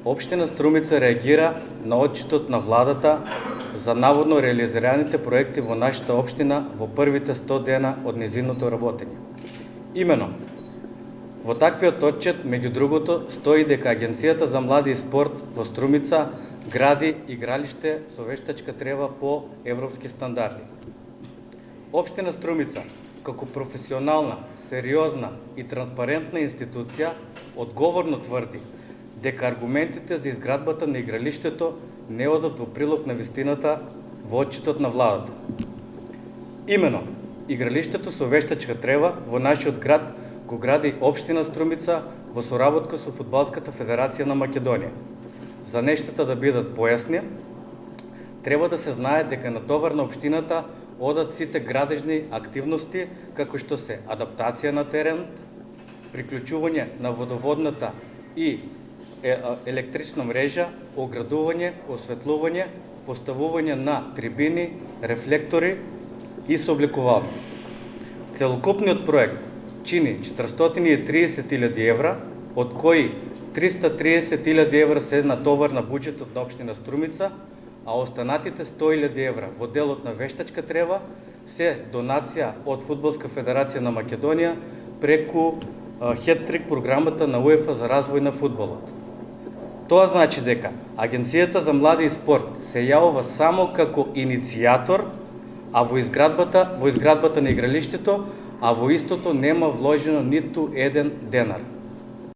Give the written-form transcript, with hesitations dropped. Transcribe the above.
Општина Струмица реагира на отчетот на владата за наводно реализираните проекти во нашата општина во првите 100 дена од незиното работење. Имено, во таквиот отчет, меѓу другото, стои дека Агенцијата за млади и спорт во Струмица гради игралиште со вештачка трева по европски стандарди. Општина Струмица, како професионална, сериозна и транспарентна институција, одговорно тврди дека аргументите за изградбата на игралиштето не одат во прилог на вистината во отчетот на владата. Имено, игралиштето со вештачка трева во нашиот град го гради општина Струмица во соработка со Фудбалската федерација на Македонија. За нештата да бидат појасни, треба да се знае дека на товар на општината одат сите градежни активности, како што се адаптација на теренот, приклучување на водоводната и електрична мрежа, оградување, осветлување, поставување на трибини, рефлектори и собликувални. Целокупниот проект чини 430.000 евра, од кои 330.000 евра се на товар на буџетот на општина Струмица, а останатите 100.000 евра во делот на вештачка трева се донација од Фудбалска федерација на Македонија преку хеттрик програмата на УЕФА за развој на фудбалот. Тоа значи дека Агенцијата за млади и спорт се јавува само како иницијатор, а во изградбата на игралиштето, а во истото нема вложено ниту еден денар.